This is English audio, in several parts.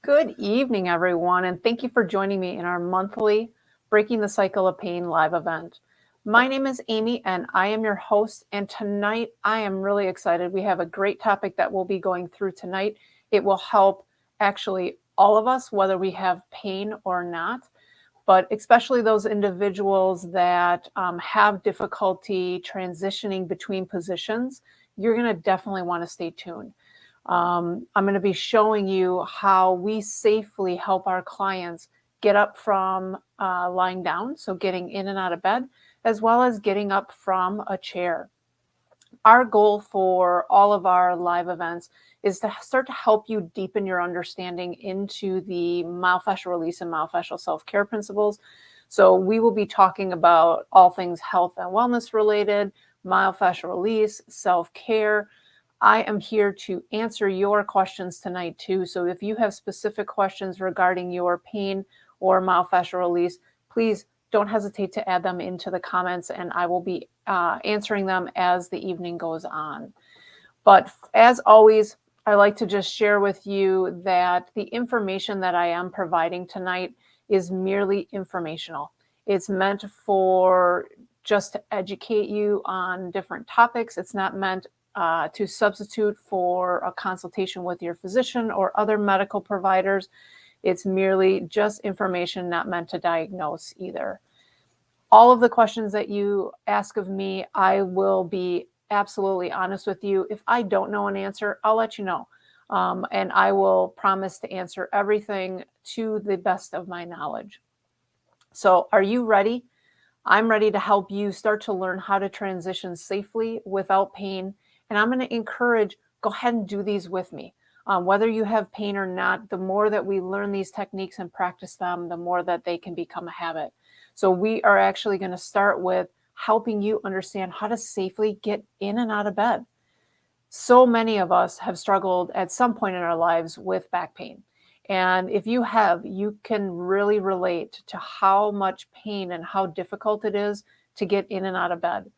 Good evening, everyone, and thank you for joining me in our monthly Breaking the Cycle of Pain live event. My name is Amy, and I am your host, and tonight I am really excited. We have a great topic that we'll be going through tonight. It will help actually all of us, whether we have pain or not, but especially those individuals that have difficulty transitioning between positions. You're going to definitely want to stay tuned. I'm going to be showing you how we safely help our clients get up from lying down, so getting in and out of bed, as well as getting up from a chair. Our goal for all of our live events is to start to help you deepen your understanding into the myofascial release and myofascial self-care principles. So we will be talking about all things health and wellness related, myofascial release, self-care. I am here to answer your questions tonight too. So if you have specific questions regarding your pain or myofascial release, please don't hesitate to add them into the comments, and I will be answering them as the evening goes on. But as always, I like to just share with you that the information that I am providing tonight is merely informational. It's meant for just to educate you on different topics. It's not meant to substitute for a consultation with your physician or other medical providers. It's merely just information, not meant to diagnose either. All of the questions that you ask of me, I will be absolutely honest with you. If I don't know an answer, I'll let you know. And I will promise to answer everything to the best of my knowledge. So are you ready? I'm ready to help you start to learn how to transition safely without pain. And I'm going to encourage, go ahead and do these with me. Whether you have pain or not, the more that we learn these techniques and practice them, the more that they can become a habit. So we are actually going to start with helping you understand how to safely get in and out of bed. So many of us have struggled at some point in our lives with back pain. And if you have, you can really relate to how much pain and how difficult it is to get in and out of bed.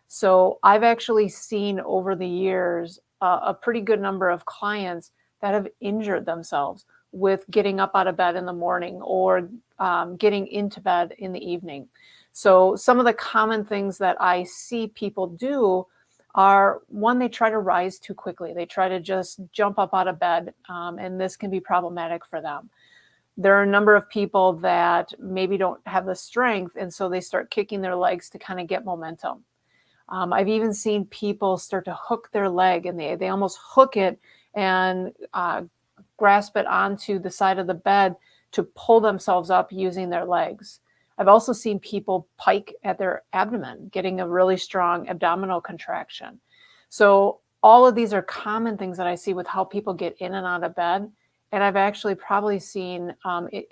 So I've actually seen over the years a pretty good number of clients that have injured themselves with getting up out of bed in the morning or getting into bed in the evening. So some of the common things that I see people do are, one, they try to rise too quickly. They try to just jump up out of bed, and this can be problematic for them. There are a number of people that maybe don't have the strength, and so they start kicking their legs to kind of get momentum. I've even seen people start to hook their leg, and they almost hook it and grasp it onto the side of the bed to pull themselves up using their legs. I've also seen people pike at their abdomen, getting a really strong abdominal contraction. So all of these are common things that I see with how people get in and out of bed. And I've actually probably seen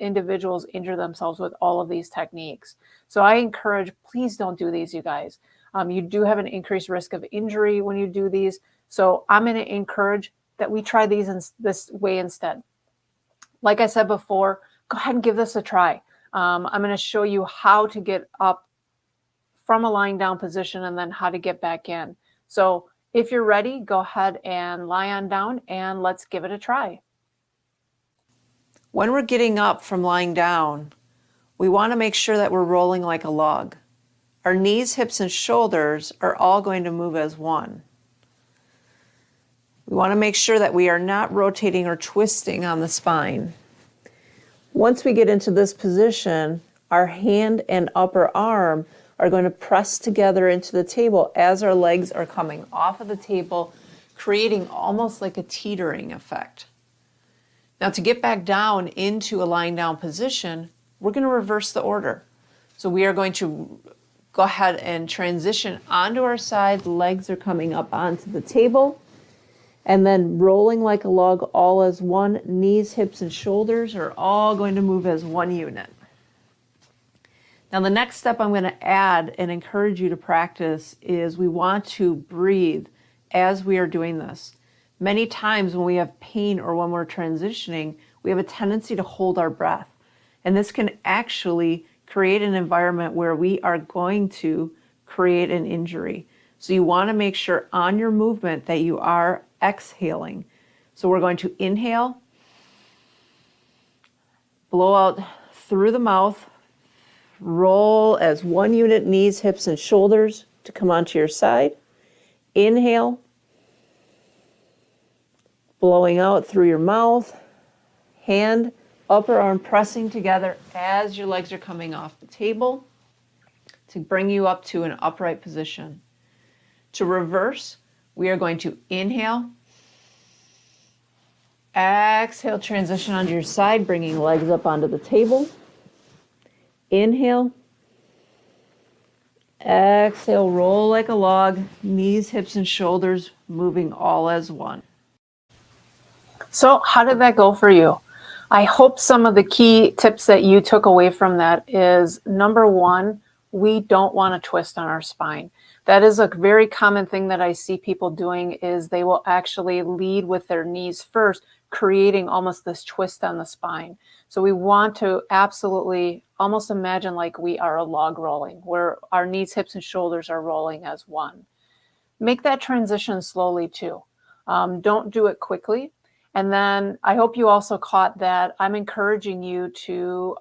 individuals injure themselves with all of these techniques. So I encourage, please don't do these, you guys. You do have an increased risk of injury when you do these. So I'm going to encourage that we try these in this way instead. Like I said before, go ahead and give this a try. I'm going to show you how to get up from a lying down position and then how to get back in. So if you're ready, go ahead and lie on down and let's give it a try. When we're getting up from lying down, we want to make sure that we're rolling like a log. Our knees, hips, and shoulders are all going to move as one. We want to make sure that we are not rotating or twisting on the spine. Once we get into this position, our hand and upper arm are going to press together into the table as our legs are coming off of the table, creating almost like a teetering effect. Now, to get back down into a lying down position, we're going to reverse the order. So we are going to go ahead and transition onto our side. The legs are coming up onto the table. And then rolling like a log, all as one. Knees, hips, and shoulders are all going to move as one unit. Now, the next step I'm going to add and encourage you to practice is we want to breathe as we are doing this. Many times when we have pain or when we're transitioning, we have a tendency to hold our breath. And this can actually create an environment where we are going to create an injury. So you want to make sure on your movement that you are exhaling. So we're going to inhale Blow out through the mouth. Roll as one unit, knees, hips, and shoulders to come onto your side. Inhale. Blowing out through your mouth. Hand, upper arm pressing together as your legs are coming off the table to bring you up to an upright position. To reverse, we are going to inhale. Exhale, transition onto your side, bringing legs up onto the table. Inhale. Exhale, roll like a log, knees, hips, and shoulders moving all as one. So how did that go for you? I hope some of the key tips that you took away from that is, number one, we don't want to twist on our spine. That is a very common thing that I see people doing, is they will actually lead with their knees first, creating almost this twist on the spine. So we want to absolutely almost imagine like we are a log rolling, where our knees, hips, and shoulders are rolling as one. Make that transition slowly too. Don't do it quickly. And then I hope you also caught that I'm encouraging you to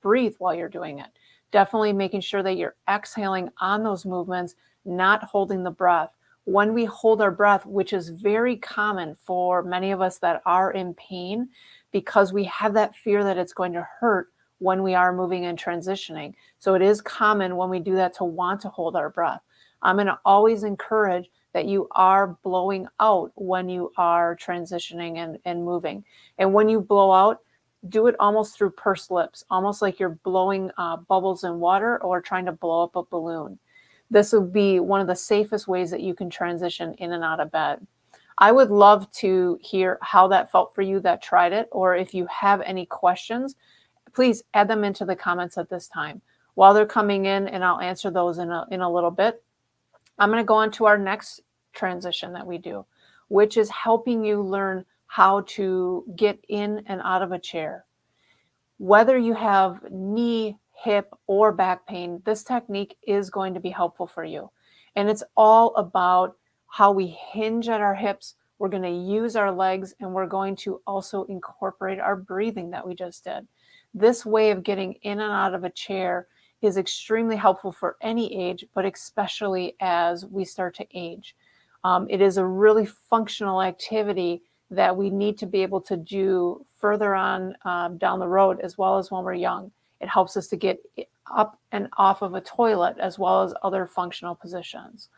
breathe while you're doing it. Definitely making sure that you're exhaling on those movements, not holding the breath. When we hold our breath, which is very common for many of us that are in pain, because we have that fear that it's going to hurt when we are moving and transitioning. So it is common when we do that to want to hold our breath. I'm going to always encourage that you are blowing out when you are transitioning and moving. And when you blow out, do it almost through pursed lips, almost like you're blowing bubbles in water or trying to blow up a balloon. This would be one of the safest ways that you can transition in and out of bed. I would love to hear how that felt for you that tried it, or if you have any questions, please add them into the comments at this time. While they're coming in, and I'll answer those in a little bit, I'm going to go on to our next transition that we do, which is helping you learn how to get in and out of a chair. Whether you have knee, hip, or back pain, this technique is going to be helpful for you. And it's all about how we hinge at our hips. We're going to use our legs, and we're going to also incorporate our breathing that we just did. This way of getting in and out of a chair is extremely helpful for any age, but especially as we start to age. It is a really functional activity that we need to be able to do further on down the road, as well as when we're young. It helps us to get up and off of a toilet, as well as other functional positions.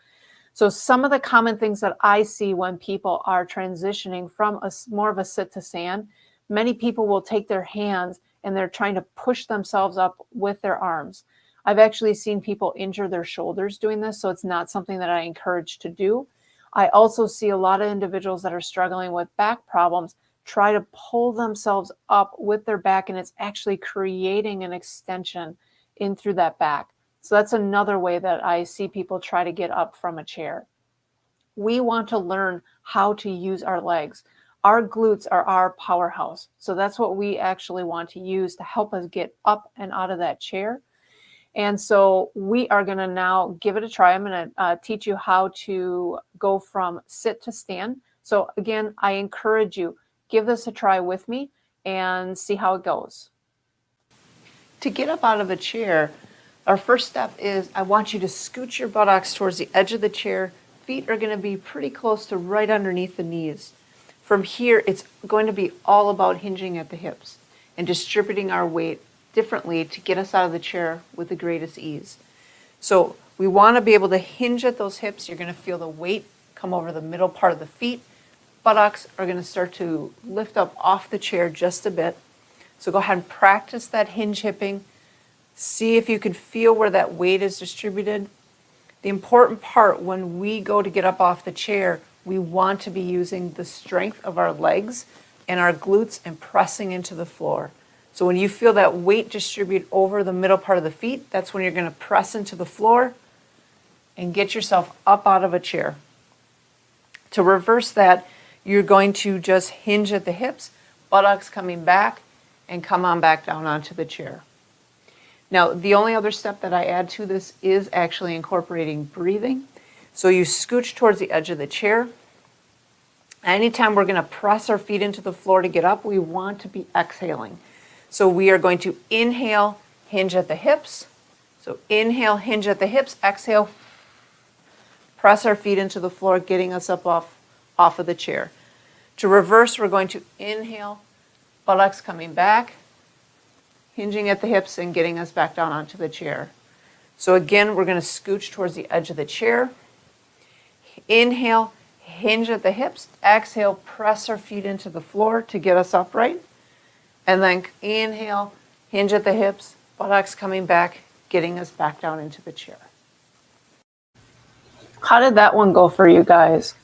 So some of the common things that I see when people are transitioning from more of a sit to stand, many people will take their hands and they're trying to push themselves up with their arms. I've actually seen people injure their shoulders doing this, so it's not something that I encourage to do. I also see a lot of individuals that are struggling with back problems try to pull themselves up with their back, and it's actually creating an extension in through that back. So that's another way that I see people try to get up from a chair. We want to learn how to use our legs. Our glutes are our powerhouse. So that's what we actually want to use to help us get up and out of that chair. And so we are going to now give it a try. I'm going to teach you how to go from sit to stand. So again, I encourage you, give this a try with me and see how it goes. To get up out of a chair, our first step is I want you to scoot your buttocks towards the edge of the chair. Feet are going to be pretty close to right underneath the knees. From here, it's going to be all about hinging at the hips and distributing our weight differently to get us out of the chair with the greatest ease. So we want to be able to hinge at those hips. You're going to feel the weight come over the middle part of the feet. Buttocks are going to start to lift up off the chair just a bit. So go ahead and practice that hinge hipping. See if you can feel where that weight is distributed. The important part when we go to get up off the chair, we want to be using the strength of our legs and our glutes and pressing into the floor. So when you feel that weight distribute over the middle part of the feet, that's when you're going to press into the floor and get yourself up out of a chair. To reverse that, you're going to just hinge at the hips, buttocks coming back, and come on back down onto the chair. Now, the only other step that I add to this is actually incorporating breathing. So you scooch towards the edge of the chair. Anytime we're going to press our feet into the floor to get up, we want to be exhaling. So we are going to inhale, hinge at the hips. So inhale, hinge at the hips, exhale, press our feet into the floor, getting us up off of the chair. To reverse, we're going to inhale, buttocks coming back, hinging at the hips and getting us back down onto the chair. So again, we're going to scooch towards the edge of the chair. Inhale, hinge at the hips. Exhale, press our feet into the floor to get us upright. And then inhale, hinge at the hips, buttocks coming back, getting us back down into the chair. How did that one go for you guys?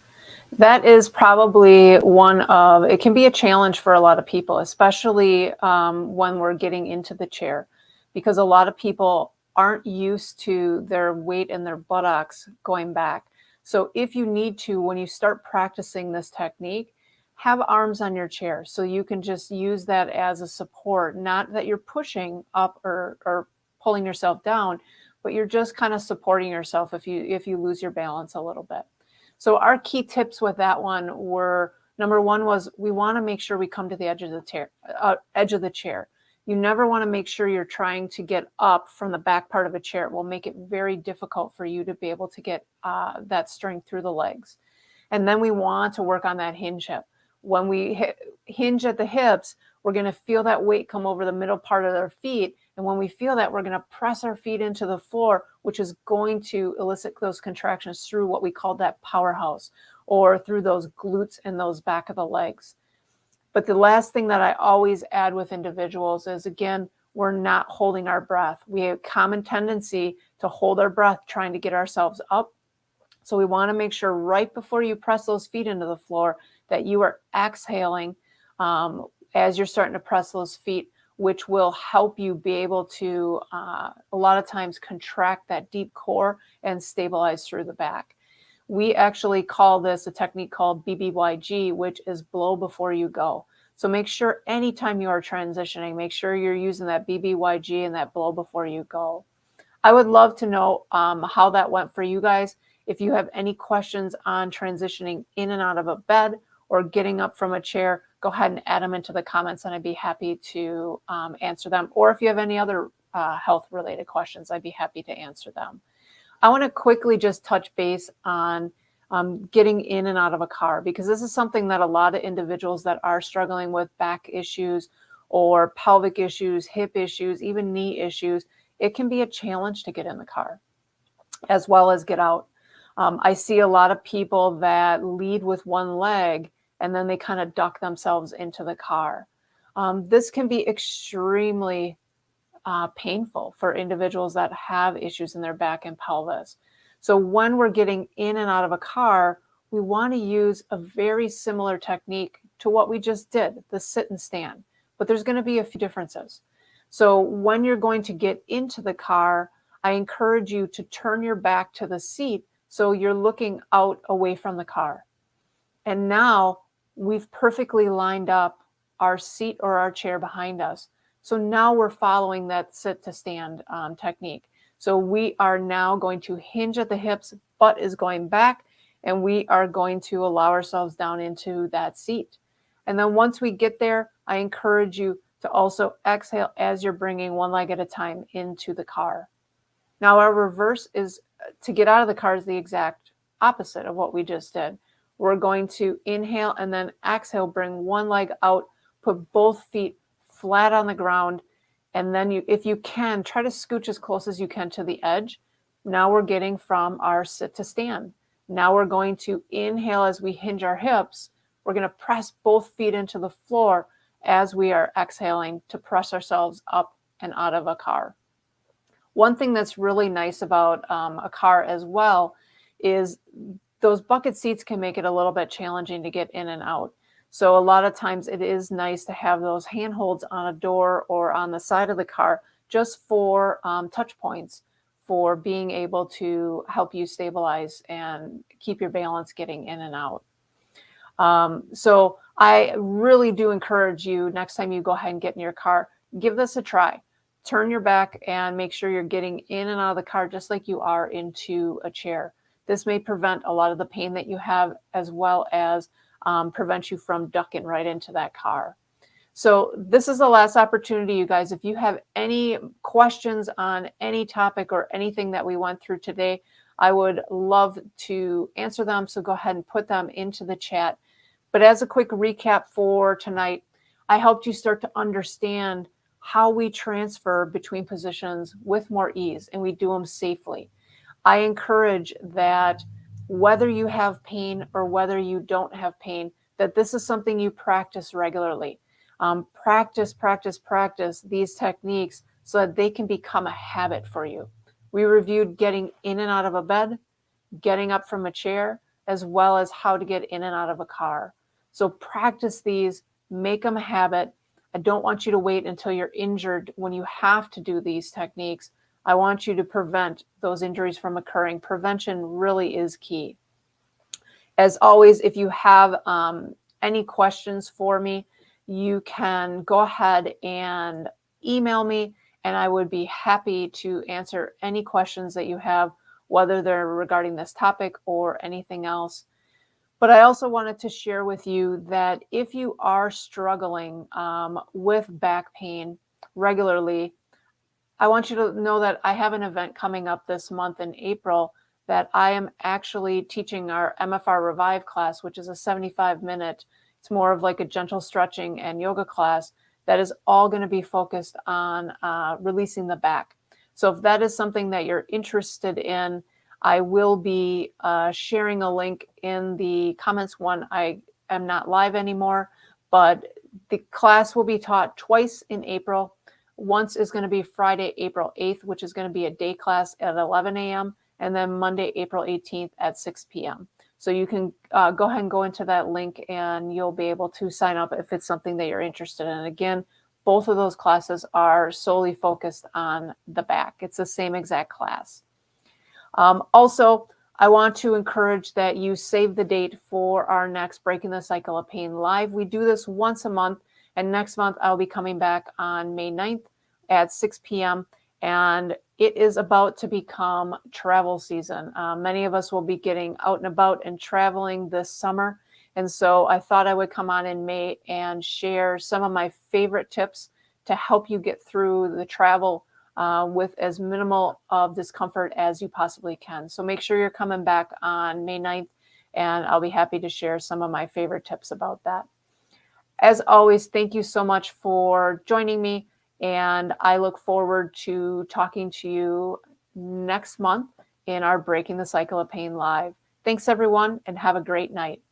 That is probably it can be a challenge for a lot of people, especially when we're getting into the chair, because a lot of people aren't used to their weight and their buttocks going back. So if you need to, when you start practicing this technique, have arms on your chair so you can just use that as a support, not that you're pushing up or pulling yourself down, but you're just kind of supporting yourself if you lose your balance a little bit. So our key tips with that one were, number one was we want to make sure we come to the edge of the chair. You never want to make sure you're trying to get up from the back part of a chair. It will make it very difficult for you to be able to get that strength through the legs. And then we want to work on that hinge hip. When we hinge at the hips, we're going to feel that weight come over the middle part of our feet. And when we feel that, we're going to press our feet into the floor, which is going to elicit those contractions through what we call that powerhouse, or through those glutes and those back of the legs. But the last thing that I always add with individuals is, again, we're not holding our breath. We have a common tendency to hold our breath trying to get ourselves up. So we want to make sure right before you press those feet into the floor that you are exhaling as you're starting to press those feet, which will help you be able to, a lot of times, contract that deep core and stabilize through the back. We actually call this a technique called BBYG, which is blow before you go. So make sure anytime you are transitioning, make sure you're using that BBYG and that blow before you go. I would love to know how that went for you guys. If you have any questions on transitioning in and out of a bed or getting up from a chair, go ahead and add them into the comments and I'd be happy to answer them. Or if you have any other health related questions, I'd be happy to answer them. I want to quickly just touch base on getting in and out of a car, because this is something that a lot of individuals that are struggling with back issues or pelvic issues, hip issues, even knee issues, it can be a challenge to get in the car as well as get out. I see a lot of people that lead with one leg and then they kind of duck themselves into the car. This can be extremely painful for individuals that have issues in their back and pelvis. So when we're getting in and out of a car, we want to use a very similar technique to what we just did, the sit and stand, but there's going to be a few differences. So when you're going to get into the car, I encourage you to turn your back to the seat so you're looking out away from the car. And now we've perfectly lined up our seat or our chair behind us. So now we're following that sit to stand technique. So we are now going to hinge at the hips, butt is going back, and we are going to allow ourselves down into that seat. And then once we get there, I encourage you to also exhale as you're bringing one leg at a time into the car. Now our reverse is to get out of the car is the exact opposite of what we just did. We're going to inhale and then exhale, bring one leg out, put both feet flat on the ground, and then if you can, try to scooch as close as you can to the edge. Now we're getting from our sit to stand. Now we're going to inhale as we hinge our hips. We're going to press both feet into the floor as we are exhaling to press ourselves up and out of a car. One thing that's really nice about a car as well is those bucket seats can make it a little bit challenging to get in and out. So a lot of times it is nice to have those handholds on a door or on the side of the car just for touch points for being able to help you stabilize and keep your balance getting in and out. So I really do encourage you, next time you go ahead and get in your car, give this a try. Turn your back and make sure you're getting in and out of the car just like you are into a chair. This may prevent a lot of the pain that you have, as well as prevent you from ducking right into that car. So this is the last opportunity, you guys. If you have any questions on any topic or anything that we went through today, I would love to answer them. So go ahead and put them into the chat. But as a quick recap for tonight, I helped you start to understand how we transfer between positions with more ease and we do them safely. I encourage that whether you have pain or whether you don't have pain, that this is something you practice regularly. Practice these techniques so that they can become a habit for you. We reviewed getting in and out of a bed, getting up from a chair, as well as how to get in and out of a car. So practice these, make them a habit. I don't want you to wait until you're injured when you have to do these techniques. I want you to prevent those injuries from occurring. Prevention really is key. As always, if you have any questions for me, you can go ahead and email me, and I would be happy to answer any questions that you have, whether they're regarding this topic or anything else. But I also wanted to share with you that if you are struggling with back pain regularly, I want you to know that I have an event coming up this month in April that I am actually teaching our MFR Revive class, which is a 75-minute, it's more of like a gentle stretching and yoga class that is all going to be focused on releasing the back. So if that is something that you're interested in, I will be sharing a link in the comments when I am not live anymore, but the class will be taught twice in April. Once is going to be Friday, April 8th, which is going to be a day class at 11 a.m., and then Monday, April 18th at 6 p.m. So you can go ahead and go into that link and you'll be able to sign up if it's something that you're interested in. Again, both of those classes are solely focused on the back. It's the same exact class. Also, I want to encourage that you save the date for our next Breaking the Cycle of Pain Live. We do this once a month, and next month I'll be coming back on May 9th at 6 p.m. And it is about to become travel season. Many of us will be getting out and about and traveling this summer. And so I thought I would come on in May and share some of my favorite tips to help you get through the travel with as minimal of discomfort as you possibly can. So make sure you're coming back on May 9th, and I'll be happy to share some of my favorite tips about that. As always, thank you so much for joining me, and I look forward to talking to you next month in our Breaking the Cycle of Pain Live. Thanks, everyone, and have a great night.